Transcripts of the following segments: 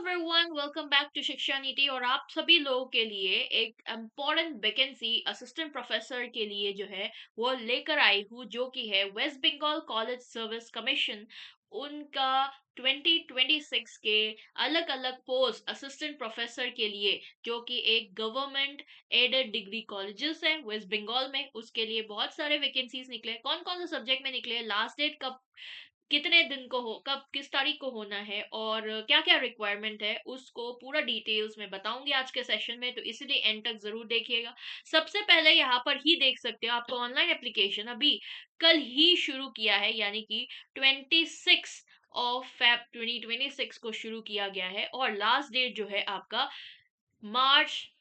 Everyone, welcome back to शिक्षा नीति। और आप सभी लोगों के लिए एक इम्पोर्टेंट वैकेंसी असिस्टेंट प्रोफेसर के लिए जो है वो लेकर आई हूँ, जो कि है West Bengal college service commission. उनका 2026 के अलग अलग पोस्ट असिस्टेंट प्रोफेसर के लिए, जो कि एक गवर्नमेंट एडेड डिग्री कॉलेजेस है वेस्ट बंगाल में, उसके लिए बहुत सारे वैकेंसीज निकले। कौन कौन से सब्जेक्ट में निकले, लास्ट डेट कब, कितने दिन को हो, कब किस तारीख को होना है और क्या क्या रिक्वायरमेंट है, उसको पूरा डिटेल्स में बताऊंगी आज के सेशन में, तो इसलिए एंड तक जरूर देखिएगा। सबसे पहले यहाँ पर ही देख सकते हो, आपको ऑनलाइन एप्लीकेशन अभी कल ही शुरू किया है, यानी कि 26 फेब 2026 को शुरू किया गया है। और लास्ट डेट जो है आपका मार्च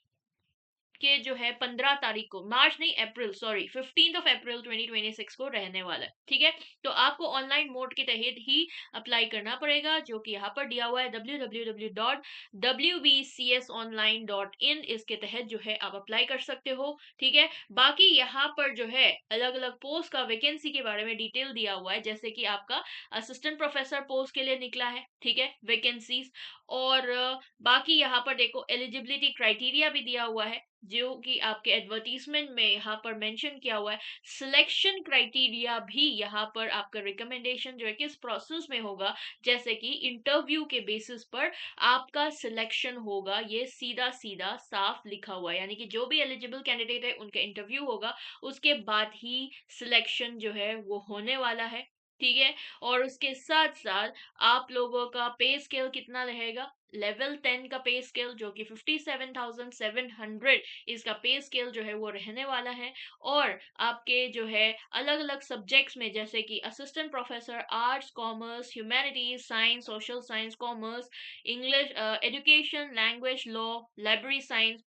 के जो है 15 तारीख को, मार्च नहीं अप्रैल, सॉरी 15 अप्रैल 2026 को रहने वाला है। ठीक है, तो आपको ऑनलाइन मोड के तहत ही अप्लाई करना पड़ेगा, जो कि यहाँ पर दिया हुआ है www.wbcsonline.in। इसके तहत जो है आप अप्लाई कर सकते हो। ठीक है, बाकी यहाँ पर जो है अलग अलग पोस्ट का वैकेंसी के बारे में डिटेल दिया हुआ है, जैसे कि आपका असिस्टेंट प्रोफेसर पोस्ट के लिए निकला है। ठीक है, वैकेंसीज। और बाकी यहाँ पर देखो एलिजिबिलिटी क्राइटेरिया भी दिया हुआ है, जो कि आपके एडवर्टीजमेंट में यहाँ पर मेंशन किया हुआ है। सिलेक्शन क्राइटेरिया भी यहाँ पर आपका रिकमेंडेशन जो है किस प्रोसेस में होगा, जैसे कि इंटरव्यू के बेसिस पर आपका सिलेक्शन होगा, ये सीधा सीधा साफ लिखा हुआ है। यानी कि जो भी एलिजिबल कैंडिडेट है उनका इंटरव्यू होगा, उसके बाद ही सिलेक्शन जो है वो होने वाला है। ठीक है, और उसके साथ साथ आप लोगों का पे स्केल कितना रहेगा, लेवल 10 का पे स्केल जो कि 57,700, इसका पे स्केल जो है वो रहने वाला है। और आपके जो है अलग अलग सब्जेक्ट्स में, जैसे कि assistant professor arts, commerce, humanities, science, social science, commerce, English, education, language, law, library science,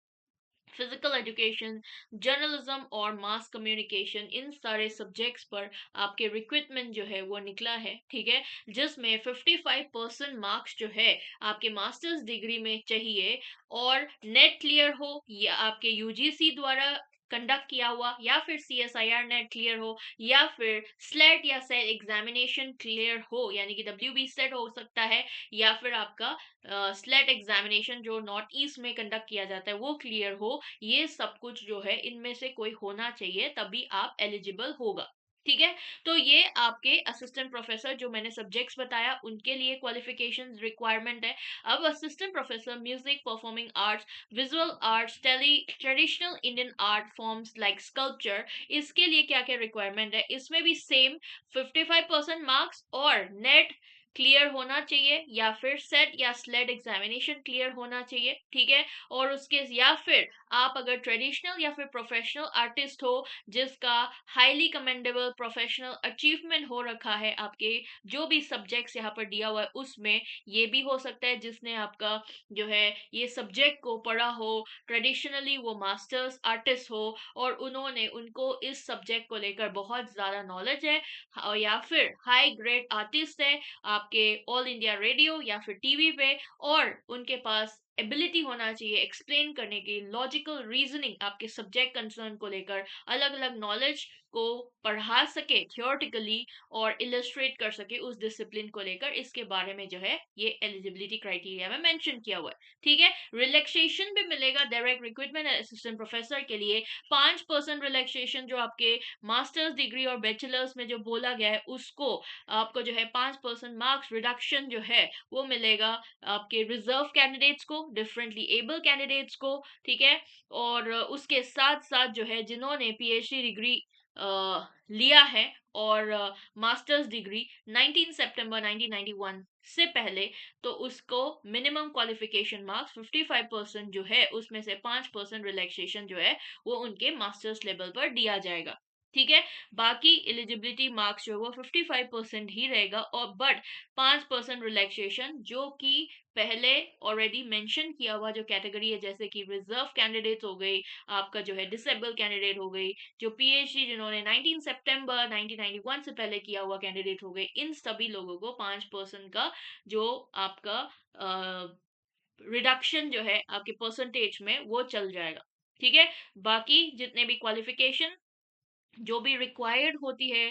physical education, journalism और मास कम्युनिकेशन, इन सारे सब्जेक्ट्स पर आपके रिक्रूटमेंट जो है वो निकला है। ठीक है, जिसमें 55% मार्क्स जो है आपके मास्टर्स डिग्री में चाहिए, और नेट क्लियर हो या आपके यूजीसी द्वारा कंडक्ट किया हुआ, या फिर सीएसआईआर नेट क्लियर हो, या फिर स्लेट या सेट एग्जामिनेशन क्लियर हो, यानी कि डब्ल्यूबी सेट हो सकता है, या फिर आपका स्लेट एग्जामिनेशन जो नॉर्थ ईस्ट में कंडक्ट किया जाता है वो क्लियर हो। ये सब कुछ जो है इनमें से कोई होना चाहिए, तभी आप एलिजिबल होगा। ठीक है, तो ये आपके असिस्टेंट प्रोफेसर जो मैंने सब्जेक्ट्स बताया उनके लिए क्वालिफिकेशंस रिक्वायरमेंट है। अब assistant professor music, performing arts, visual arts, traditional Indian art forms like sculpture, इसके लिए क्या क्या रिक्वायरमेंट है, इसमें भी सेम 55% मार्क्स और नेट क्लियर होना चाहिए, या फिर सेट या स्लेट एग्जामिनेशन क्लियर होना चाहिए। ठीक है, और उसके या फिर आप अगर ट्रेडिशनल या फिर प्रोफेशनल आर्टिस्ट हो, जिसका हाईली कमेंडेबल प्रोफेशनल अचीवमेंट हो रखा है आपके जो भी सब्जेक्ट्स यहाँ पर दिया हुआ है उसमें, ये भी हो सकता है जिसने आपका जो है ये सब्जेक्ट को पढ़ा हो, ट्रेडिशनली वो मास्टर्स आर्टिस्ट हो और उन्होंने उनको इस सब्जेक्ट को लेकर बहुत ज्यादा नॉलेज है, या फिर हाई ग्रेड आर्टिस्ट है आपके ऑल इंडिया रेडियो या फिर टीवी पे, और उनके पास एबिलिटी होना चाहिए एक्सप्लेन करने की, लॉजिकल रीजनिंग आपके सब्जेक्ट कंसर्न को लेकर, अलग अलग नॉलेज को पढ़ा सके थियोरटिकली और इलस्ट्रेट कर सके उस डिसिप्लिन को लेकर, इसके बारे में जो है ये एलिजिबिलिटी क्राइटेरिया में मेंशन किया हुआ है। ठीक है, रिलैक्सेशन भी मिलेगा डायरेक्ट रिक्रूटमेंट असिस्टेंट प्रोफेसर के लिए। 5% रिलैक्सेशन जो आपके मास्टर्स डिग्री और बैचलर्स में जो बोला गया है उसको आपको जो है 5% मार्क्स रिडक्शन जो है वो मिलेगा आपके रिजर्व कैंडिडेट्स को, डिफरेंटली एबल कैंडिडेट्स को। ठीक है, और उसके साथ साथ जो है जिन्होंने पीएचडी डिग्री लिया है और मास्टर्स डिग्री 19 सितंबर 1991 से पहले, तो उसको मिनिमम क्वालिफिकेशन मार्क्स 55% जो है उसमें से 5% रिलैक्सेशन जो है वो उनके मास्टर्स लेवल पर दिया जाएगा। ठीक है, बाकी एलिजिबिलिटी मार्क्स जो है वो 55% ही रहेगा, और बट 5% रिलैक्सेशन जो कि पहले ऑलरेडी मेंशन किया हुआ जो कैटेगरी है, जैसे कि रिजर्व कैंडिडेट्स हो गई, आपका जो है डिसेबल कैंडिडेट हो गई, जो पीएचडी जिन्होंने 19 सितंबर 1991 से पहले किया हुआ कैंडिडेट हो गए, इन सभी लोगों को 5% का जो आपका रिडक्शन जो है आपके परसेंटेज में वो चल जाएगा। ठीक है, बाकी जितने भी क्वालिफिकेशन जो भी रिक्वायर्ड होती है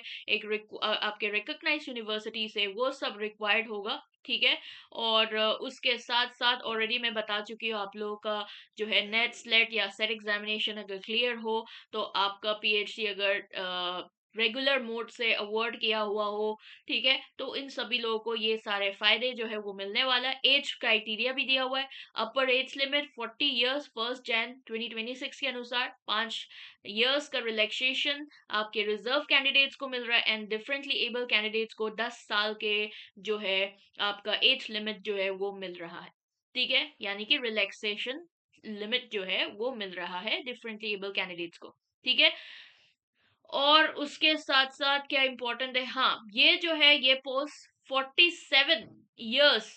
आपके रिकॉग्नाइज यूनिवर्सिटी से, वो सब रिक्वायर्ड होगा। ठीक है। और उसके साथ साथ ऑलरेडी मैं बता चुकी हूँ, आप लोगों का जो है नेट स्लेट या सेट एग्जामिनेशन अगर क्लियर हो, तो आपका पीएचडी अगर रेगुलर मोड से अवॉर्ड किया हुआ हो, ठीक है, तो इन सभी लोगों को ये सारे फायदे जो है वो मिलने वाला है। एज क्राइटेरिया भी दिया हुआ है। अपर एज लिमिट 40 इयर्स 1 जनवरी 2026 के अनुसार, 5 इयर्स का रिलैक्सेशन आपके रिजर्व कैंडिडेट्स को मिल रहा है, एंड डिफरेंटली एबल कैंडिडेट्स को 10 साल के जो है आपका एज लिमिट जो है वो मिल रहा है। ठीक है, यानी कि रिलैक्सेशन लिमिट जो है वो मिल रहा है डिफरेंटली एबल कैंडिडेट्स को। ठीक है। और उसके साथ साथ क्या इंपॉर्टेंट है, हाँ, ये जो है ये पोस्ट 47 इयर्स,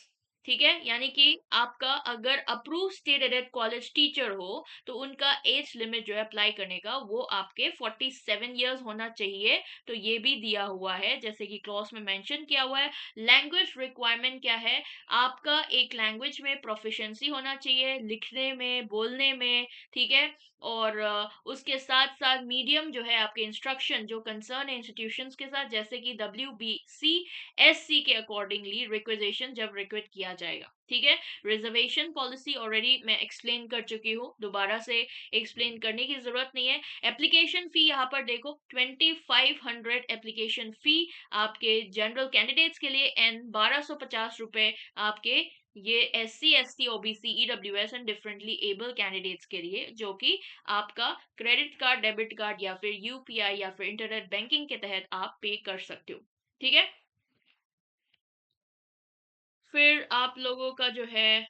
ठीक है, यानी कि आपका अगर approve state added college teacher हो, तो उनका एज लिमिट जो है अप्लाई करने का वो आपके 47 इयर्स होना चाहिए। तो ये भी दिया हुआ है, जैसे कि क्लॉज में मेंशन किया हुआ है। लैंग्वेज रिक्वायरमेंट क्या है, आपका एक लैंग्वेज में प्रोफिशिएंसी होना चाहिए, लिखने में, बोलने में। ठीक है। और उसके साथ साथ मीडियम जो है आपके इंस्ट्रक्शन जो कंसर्न है इंस्टीट्यूशंस के साथ, जैसे कि WBCSC के अकॉर्डिंगली रिक्वेजेशन जब रिक्वेस्ट किया जाएगा। ठीक है। रिजर्वेशन पॉलिसी ऑलरेडी मैं एक्सप्लेन कर चुकी हूँ, दोबारा से एक्सप्लेन करने की जरूरत नहीं है। एप्लीकेशन फी यहाँ पर देखो, 2500 एप्लीकेशन फी आपके जनरल कैंडिडेट्स के लिए, एंड 1250 रुपए आपके ये SC ST OBC EWS and differently able candidates के लिए, जो कि आपका क्रेडिट कार्ड, डेबिट कार्ड या फिर UPI या फिर इंटरनेट बैंकिंग के तहत आप पे कर सकते हो। ठीक है। फिर आप लोगों का जो है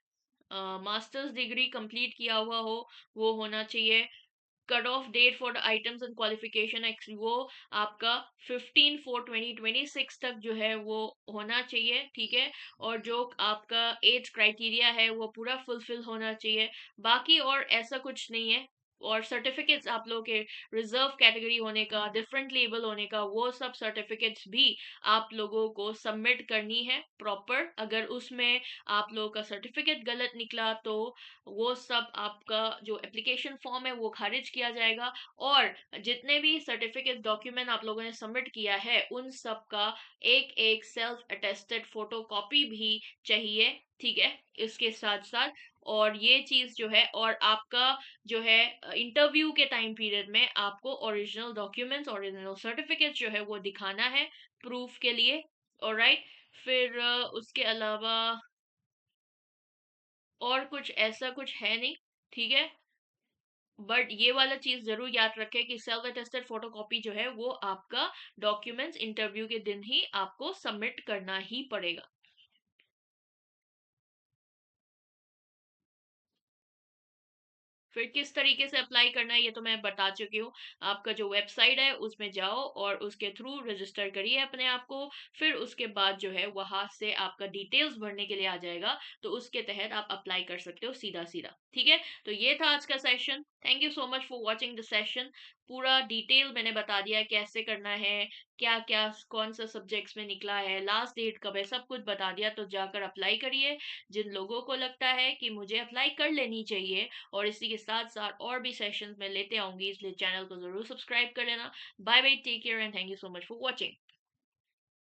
मास्टर्स डिग्री कंप्लीट किया हुआ हो, वो होना चाहिए। Cut off date for the items and qualification वो आपका 15/4/2026 तक जो है वो होना चाहिए। ठीक है। और जो आपका एज क्राइटेरिया है वो पूरा फुलफिल होना चाहिए। बाकी और ऐसा कुछ नहीं है। और सर्टिफिकेट्स आप लोग के रिजर्व कैटेगरी होने का, डिफरेंट लेबल होने का, वो सब सर्टिफिकेट्स भी आप लोगों को सबमिट करनी है प्रॉपर। अगर उसमें आप लोगों का सर्टिफिकेट गलत निकला, तो वो सब आपका जो एप्लीकेशन फॉर्म है वो खारिज किया जाएगा। और जितने भी सर्टिफिकेट डॉक्यूमेंट आप लोगों ने सबमिट किया है, उन सब का एक एक सेल्फ अटेस्टेड फोटो कॉपी भी चाहिए। ठीक है। इसके साथ साथ और ये चीज जो है, और आपका जो है इंटरव्यू के टाइम पीरियड में आपको ओरिजिनल डॉक्यूमेंट्स, ओरिजिनल सर्टिफिकेट जो है वो दिखाना है प्रूफ के लिए। ऑलराइट। फिर उसके अलावा और कुछ ऐसा कुछ है नहीं। ठीक है। बट ये वाला चीज जरूर याद रखें कि सेल्फ अटेस्टेड फोटोकॉपी जो है वो आपका डॉक्यूमेंट्स इंटरव्यू के दिन ही आपको सबमिट करना ही पड़ेगा। फिर किस तरीके से अप्लाई करना है ये तो मैं बता चुकी हूँ। आपका जो वेबसाइट है उसमें जाओ और उसके थ्रू रजिस्टर करिए अपने आप को। फिर उसके बाद जो है वहां से आपका डिटेल्स भरने के लिए आ जाएगा, तो उसके तहत आप अप्लाई कर सकते हो सीधा सीधा। ठीक है। तो ये था आज का session. Thank you so much for watching the session. पूरा डिटेल मैंने बता दिया है कैसे करना है, क्या क्या कौन सा सब्जेक्ट्स में निकला है, लास्ट डेट कब है, सब कुछ बता दिया। तो जाकर अप्लाई करिए। जिन लोगों को लगता है कि मुझे अप्लाई कर लेनी चाहिए, और इसी के साथ साथ और भी सेशंस में लेते आऊंगी, इसलिए चैनल को जरूर सब्सक्राइब कर लेना। Bye bye, take care and thank you so much for watching.